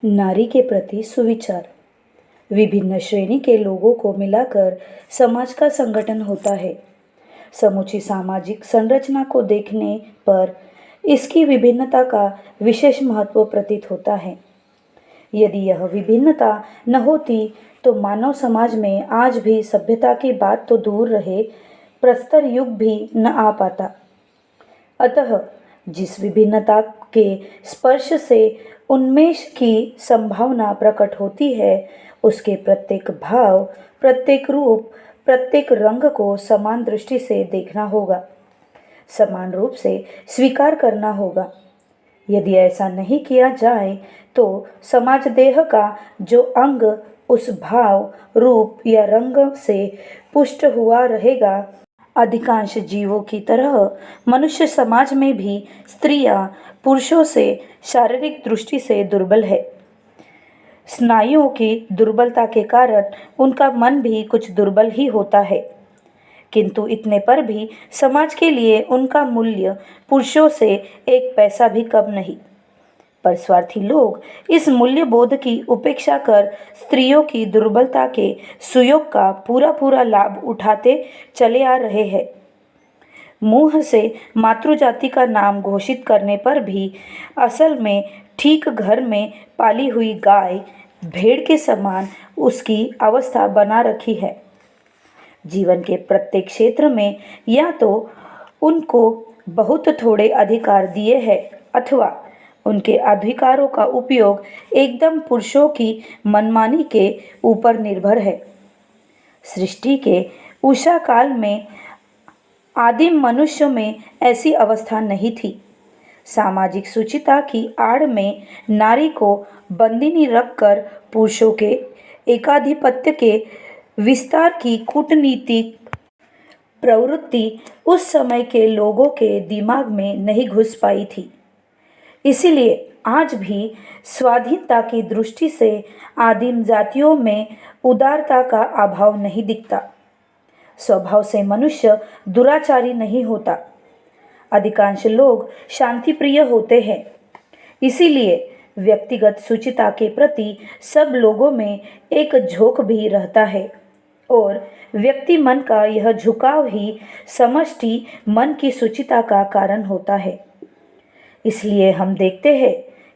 नारी के प्रति सुविचार। विभिन्न श्रेणी के लोगों को मिलाकर समाज का संगठन होता है। समूची सामाजिक संरचना को देखने पर इसकी विभिन्नता का विशेष महत्व प्रतीत होता है। यदि यह विभिन्नता न होती तो मानव समाज में आज भी सभ्यता की बात तो दूर रहे, प्रस्तर युग भी न आ पाता। अतः जिस विभिन्नता के स्पर्श से उन्मेष की संभावना प्रकट होती है, उसके प्रत्येक भाव, प्रत्येक रूप, प्रत्येक रंग को समान दृष्टि से देखना होगा, समान रूप से स्वीकार करना होगा। यदि ऐसा नहीं किया जाए तो समाज देह का जो अंग उस भाव, रूप या रंग से पुष्ट हुआ रहेगा, अधिकांश जीवों की तरह मनुष्य समाज में भी स्त्रियां पुरुषों से शारीरिक दृष्टि से दुर्बल है। स्नायुओं की दुर्बलता के कारण उनका मन भी कुछ दुर्बल ही होता है, किंतु इतने पर भी समाज के लिए उनका मूल्य पुरुषों से एक पैसा भी कम नहीं। पर स्वार्थी लोग इस मूल्य बोध की उपेक्षा कर स्त्रियों की दुर्बलता के सुयोग का पूरा लाभ उठाते चले आ रहे हैं। मुंह से मातृजाति का नाम घोषित करने पर भी असल में ठीक घर में पाली हुई गाय, भेड़ के समान उसकी अवस्था बना रखी है। जीवन के प्रत्येक क्षेत्र में या तो उनको बहुत थोड़े अधिकार दिए हैं अथवा उनके अधिकारों का उपयोग एकदम पुरुषों की मनमानी के ऊपर निर्भर है। सृष्टि के उषा काल में आदिम मनुष्य में ऐसी अवस्था नहीं थी। सामाजिक सुचिता की आड़ में नारी को बंदिनी रखकर पुरुषों के एकाधिपत्य के विस्तार की कूटनीतिक प्रवृत्ति उस समय के लोगों के दिमाग में नहीं घुस पाई थी। इसीलिए आज भी स्वाधीनता की दृष्टि से आदिम जातियों में उदारता का अभाव नहीं दिखता। स्वभाव से मनुष्य दुराचारी नहीं होता। अधिकांश लोग शांति प्रिय होते हैं। इसीलिए व्यक्तिगत सुचिता के प्रति सब लोगों में एक झोंक भी रहता है और व्यक्ति मन का यह झुकाव ही समष्टि मन की सुचिता का कारण होता है। इसलिए हम देखते हैं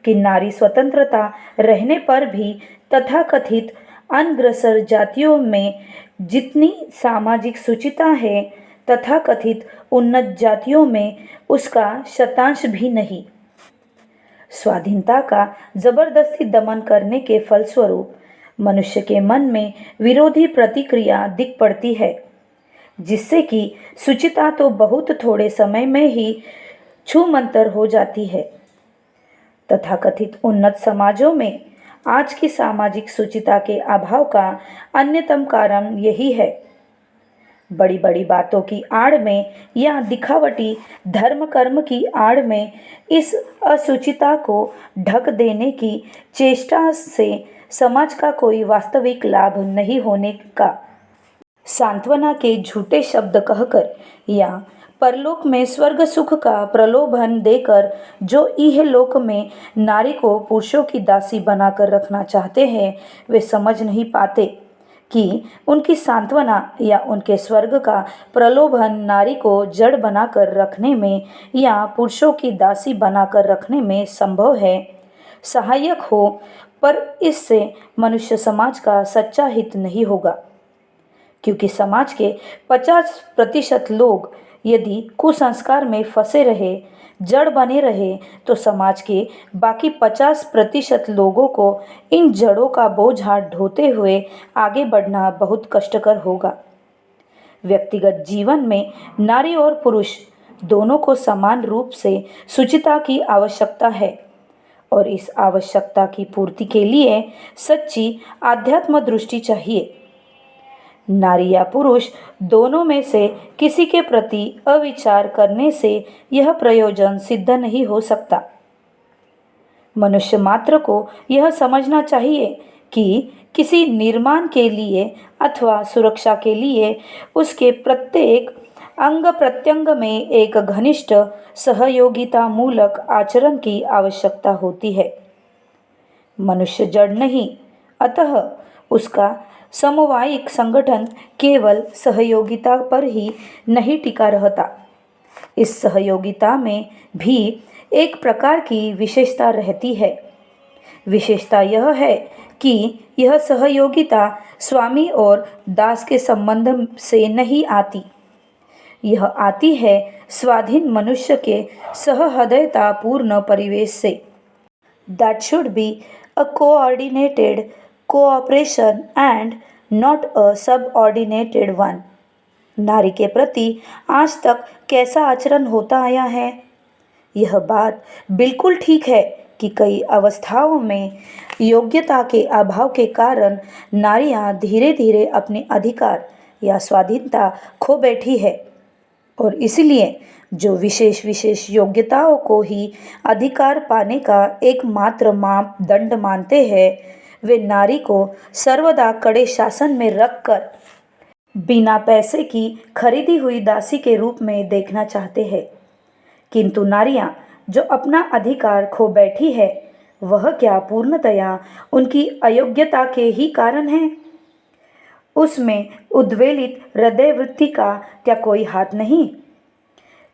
कि नारी स्वतंत्रता रहने पर भी तथाकथित अनग्रसर जातियों में जितनी सामाजिक सुचिता है, तथाकथित उन्नत जातियों में उसका शतांश भी नहीं। स्वाधीनता का जबरदस्ती दमन करने के फलस्वरूप मनुष्य के मन में विरोधी प्रतिक्रिया दिख पड़ती है, जिससे कि सुचिता तो बहुत थोड़े समय में ही छूमंतर हो जाती है। तथाकथित उन्नत समाजों में आज की सामाजिक सुचिता के अभाव का अन्यतम कारण यही है। बड़ी बड़ी बातों की आड़ में या दिखावटी धर्म कर्म की आड़ में इस असुचिता को ढक देने की चेष्टा से समाज का कोई वास्तविक लाभ नहीं होने का सांत्वना के झूठे शब्द कहकर या परलोक में स्वर्ग सुख का प्रलोभन देकर जो इहलोक में नारी को पुरुषों की दासी बनाकर रखना चाहते हैं, वे समझ नहीं पाते कि उनकी सांत्वना या उनके स्वर्ग का प्रलोभन नारी को जड़ बनाकर रखने में या पुरुषों की दासी बनाकर रखने में संभव है, सहायक हो, पर इससे मनुष्य समाज का सच्चा हित नहीं होगा। क्योंकि समाज के 50% लोग यदि कुसंस्कार में फंसे रहे, जड़ बने रहे, तो समाज के बाकी 50% लोगों को इन जड़ों का बोझा ढोते हुए आगे बढ़ना बहुत कष्टकर होगा। व्यक्तिगत जीवन में नारी और पुरुष दोनों को समान रूप से सुचिता की आवश्यकता है और इस आवश्यकता की पूर्ति के लिए सच्ची आध्यात्म दृष्टि चाहिए। नारी या पुरुष दोनों में से किसी के प्रति अविचार करने से यह प्रयोजन सिद्ध नहीं हो सकता। मनुष्य मात्र को यह समझना चाहिए कि किसी निर्माण के लिए अथवा सुरक्षा के लिए उसके प्रत्येक अंग प्रत्यंग में एक घनिष्ठ सहयोगिता मूलक आचरण की आवश्यकता होती है। मनुष्य जड़ नहीं, अतः उसका समवायिक संगठन केवल सहयोगिता पर ही नहीं टिका रहता। इस सहयोगिता में भी एक प्रकार की विशेषता रहती है। विशेषता यह है कि यह सहयोगिता स्वामी और दास के संबंध से नहीं आती। यह आती है स्वाधीन मनुष्य के सहृदयतापूर्ण परिवेश से। That should be a coordinated cooperation and not a subordinated one. नारी के प्रति आज तक कैसा आचरण होता आया है? यह बात बिल्कुल ठीक है कि कई अवस्थाओं में योग्यता के अभाव के कारण नारियां धीरे धीरे अपने अधिकार या स्वाधीनता खो बैठी है, और इसलिए जो विशेष योग्यताओं को ही अधिकार पाने का एकमात्र मापदंड मानते हैं, वे नारी को सर्वदा कड़े शासन में रखकर बिना पैसे की खरीदी हुई दासी के रूप में देखना चाहते हैं। किंतु नारियां जो अपना अधिकार खो बैठी है, वह क्या पूर्णतया उनकी अयोग्यता के ही कारण है? उसमें उद्वेलित हृदय वृत्ति का क्या कोई हाथ नहीं?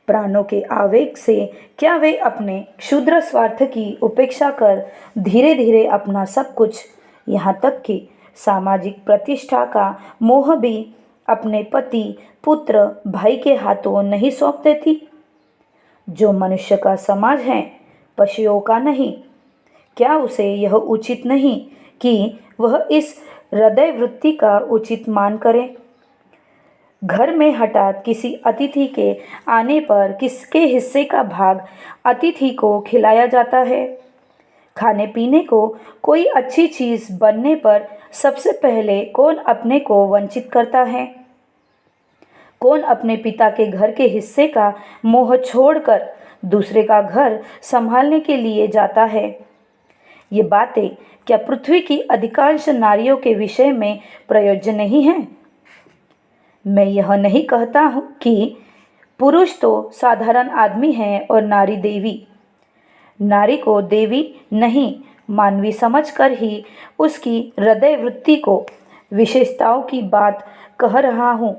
प्राणों के आवेग से क्या वे अपने क्षुद्र स्वार्थ की उपेक्षा कर धीरे धीरे अपना सब कुछ, यहाँ तक कि सामाजिक प्रतिष्ठा का मोह भी अपने पति, पुत्र, भाई के हाथों नहीं सौंप देती? जो मनुष्य का समाज है, पशुओं का नहीं, क्या उसे यह उचित नहीं कि वह इस हृदय वृत्ति का उचित मान करे? घर में हठात किसी अतिथि के आने पर किसके हिस्से का भाग अतिथि को खिलाया जाता है? खाने पीने को कोई अच्छी चीज़ बनने पर सबसे पहले कौन अपने को वंचित करता है? कौन अपने पिता के घर के हिस्से का मोह छोड़कर दूसरे का घर संभालने के लिए जाता है? ये बातें क्या पृथ्वी की अधिकांश नारियों के विषय में प्रयोज्य नहीं है? मैं यह नहीं कहता हूँ कि पुरुष तो साधारण आदमी है और नारी देवी। नारी को देवी नहीं, मानवी समझकर ही उसकी हृदय वृत्ति को विशेषताओं की बात कह रहा हूँ।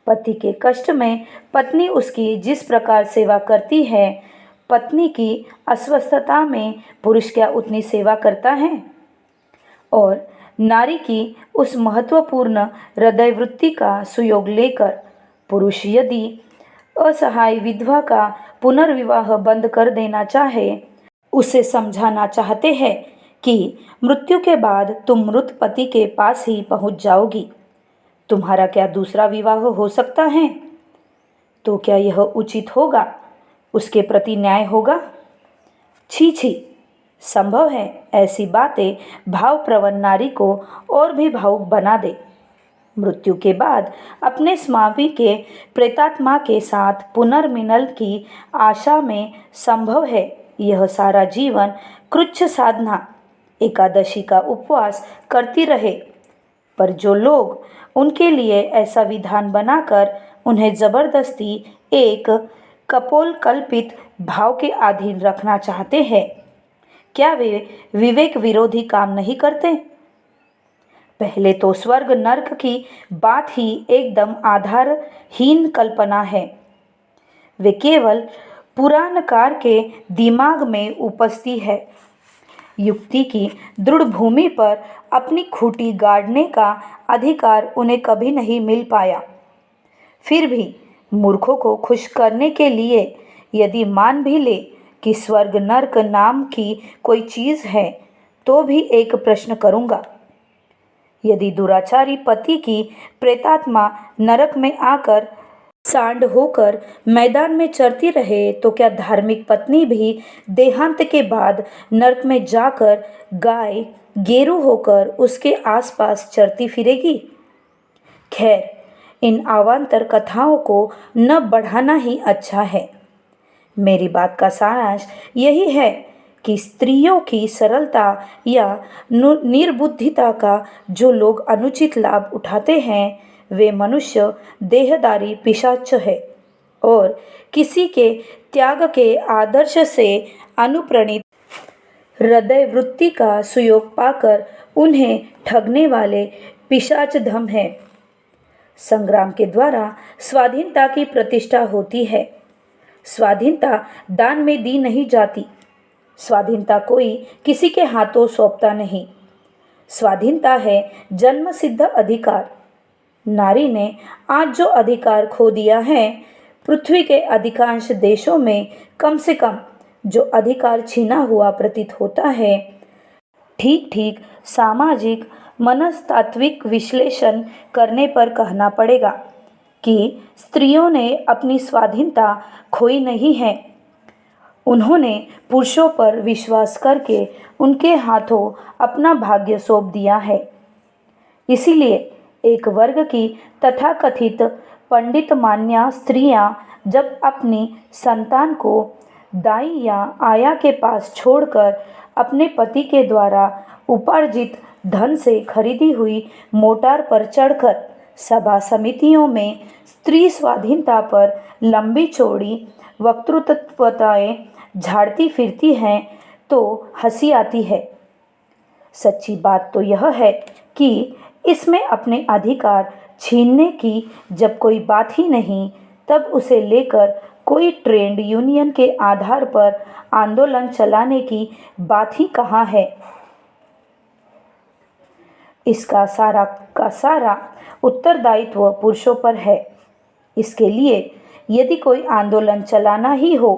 पति के कष्ट में पत्नी उसकी जिस प्रकार सेवा करती है, पत्नी की अस्वस्थता में पुरुष क्या उतनी सेवा करता है? और नारी की उस महत्वपूर्ण हृदय वृत्ति का सुयोग लेकर पुरुष यदि असहाय विधवा का पुनर्विवाह बंद कर देना चाहे, उसे समझाना चाहते हैं कि मृत्यु के बाद तुम मृत पति के पास ही पहुंच जाओगी, तुम्हारा क्या दूसरा विवाह हो सकता है? तो क्या यह उचित होगा? उसके प्रति न्याय होगा? छी छी, संभव है ऐसी बातें भावप्रवण नारी को और भी भावुक बना दे। मृत्यु के बाद अपने स्वामी के प्रेतात्मा के साथ पुनर्मिलन की आशा में संभव है यह सारा जीवन कृच्छ साधना, एकादशी का उपवास करती रहे, पर जो लोग उनके लिए ऐसा विधान बनाकर उन्हें जबरदस्ती एक कपोल कल्पित भाव के अधीन रखना चाहते हैं, क्या वे विवेक विरोधी काम नहीं करते? पहले तो स्वर्ग नरक की बात ही एकदम आधारहीन कल्पना है। वे केवल पुराणकार के दिमाग में उपजती है। युक्ति की दृढ़ भूमि पर अपनी खूंटी गाड़ने का अधिकार उन्हें कभी नहीं मिल पाया। फिर भी मूर्खों को खुश करने के लिए यदि मान भी ले कि स्वर्ग नरक नाम की कोई चीज़ है, तो भी एक प्रश्न करूँगा। यदि दुराचारी पति की प्रेतात्मा नरक में आकर सांड होकर मैदान में चरती रहे, तो क्या धार्मिक पत्नी भी देहांत के बाद नरक में जाकर गाय गेरू होकर उसके आसपास चरती फिरेगी? खैर, इन अवान्तर कथाओं को न बढ़ाना ही अच्छा है। मेरी बात का सारांश यही है कि स्त्रियों की सरलता या निर्बुद्धिता का जो लोग अनुचित लाभ उठाते हैं, वे मनुष्य देहदारी पिशाच है और किसी के त्याग के आदर्श से अनुप्राणित हृदय वृत्ति का सुयोग पाकर उन्हें ठगने वाले पिशाच धम है। संग्राम के द्वारा स्वाधीनता की प्रतिष्ठा होती है। स्वाधीनता दान में दी नहीं जाती। स्वाधीनता कोई किसी के हाथों सौंपता नहीं। स्वाधीनता है जन्म सिद्ध अधिकार। नारी ने आज जो अधिकार खो दिया है, पृथ्वी के अधिकांश देशों में कम से कम जो अधिकार छीना हुआ प्रतीत होता है, ठीक ठीक सामाजिक मनस्तात्विक विश्लेषण करने पर कहना पड़ेगा कि स्त्रियों ने अपनी स्वाधीनता खोई नहीं है। उन्होंने पुरुषों पर विश्वास करके उनके हाथों अपना भाग्य सौंप दिया है। इसीलिए एक वर्ग की तथाकथित पंडित मान्या स्त्रियां जब अपनी संतान को दाई या आया के पास छोड़कर अपने पति के द्वारा उपार्जित धन से खरीदी हुई मोटार पर चढ़कर सभा समितियों में स्त्री स्वाधीनता पर लंबी चौड़ी वक्तृत्वताएं झाड़ती फिरती हैं तो हंसी आती है। सच्ची बात तो यह है कि इसमें अपने अधिकार छीनने की जब कोई बात ही नहीं, तब उसे लेकर कोई ट्रेड यूनियन के आधार पर आंदोलन चलाने की बात ही कहाँ है। इसका सारा का सारा उत्तरदायित्व पुरुषों पर है। इसके लिए यदि कोई आंदोलन चलाना ही हो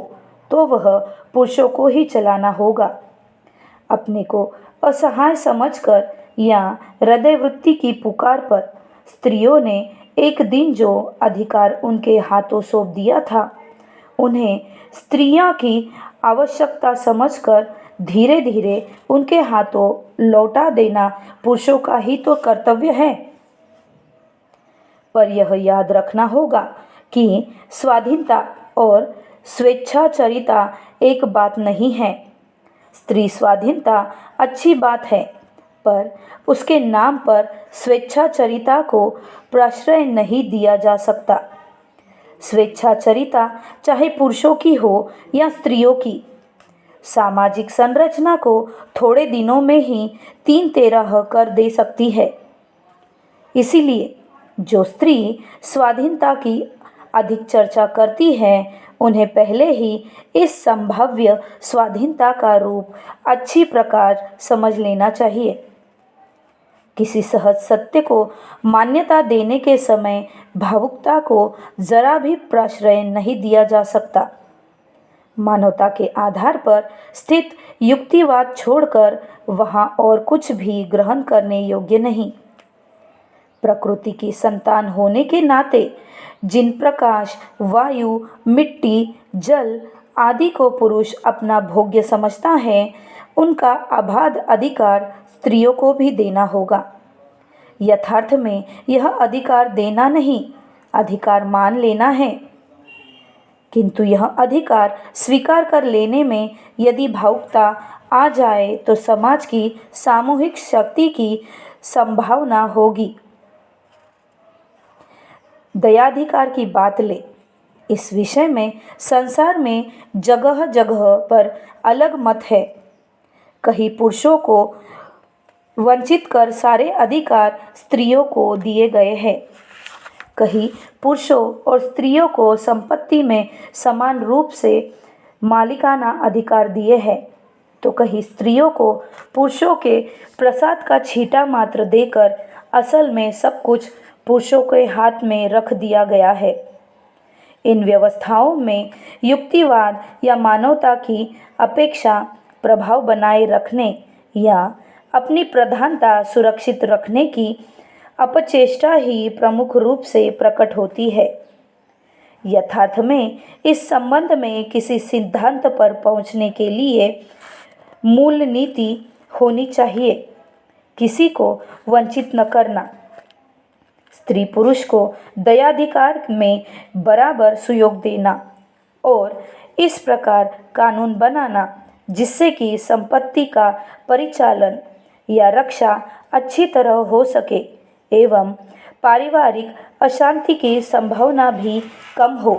तो वह पुरुषों को ही चलाना होगा। अपने को असहाय समझकर या हृदय वृत्ति की पुकार पर स्त्रियों ने एक दिन जो अधिकार उनके हाथों सौंप दिया था, उन्हें स्त्रियां की आवश्यकता समझकर धीरे धीरे उनके हाथों लौटा देना पुरुषों का ही तो कर्तव्य है। पर यह याद रखना होगा कि स्वाधीनता और स्वेच्छाचरिता एक बात नहीं है। स्त्री स्वाधीनता अच्छी बात है, पर उसके नाम पर स्वेच्छाचरिता को प्रश्रय नहीं दिया जा सकता। स्वेच्छाचरिता चाहे पुरुषों की हो या स्त्रियों की, सामाजिक संरचना को थोड़े दिनों में ही 3-13 कर दे सकती है। इसीलिए जो स्त्री स्वाधीनता की अधिक चर्चा करती है, उन्हें पहले ही इस संभाव्य स्वाधीनता का रूप अच्छी प्रकार समझ लेना चाहिए। किसी सहज सत्य को मान्यता देने के समय भावुकता को जरा भी प्रश्रय नहीं दिया जा सकता। मानवता के आधार पर स्थित युक्तिवाद छोड़कर वहाँ और कुछ भी ग्रहण करने योग्य नहीं। प्रकृति की संतान होने के नाते जिन प्रकाश, वायु, मिट्टी, जल आदि को पुरुष अपना भोग्य समझता है, उनका अबाध अधिकार स्त्रियों को भी देना होगा। यथार्थ में यह अधिकार देना नहीं, अधिकार मान लेना है। किंतु यह अधिकार स्वीकार कर लेने में यदि भावुकता आ जाए तो समाज की सामूहिक शक्ति की संभावना होगी। दयाधिकार की बात ले, इस विषय में संसार में जगह जगह पर अलग मत है। कहीं पुरुषों को वंचित कर सारे अधिकार स्त्रियों को दिए गए हैं, कहीं पुरुषों और स्त्रियों को संपत्ति में समान रूप से मालिकाना अधिकार दिए हैं, तो कहीं स्त्रियों को पुरुषों के प्रसाद का छींटा मात्र देकर असल में सब कुछ पुरुषों के हाथ में रख दिया गया है। इन व्यवस्थाओं में युक्तिवाद या मानवता की अपेक्षा प्रभाव बनाए रखने या अपनी प्रधानता सुरक्षित रखने की अपचेष्टा ही प्रमुख रूप से प्रकट होती है। यथार्थ में इस संबंध में किसी सिद्धांत पर पहुंचने के लिए मूल नीति होनी चाहिए, किसी को वंचित न करना, स्त्री पुरुष को दयाधिकार में बराबर सुयोग देना और इस प्रकार कानून बनाना जिससे कि संपत्ति का परिचालन या रक्षा अच्छी तरह हो सके एवं पारिवारिक अशांति की संभावना भी कम हो।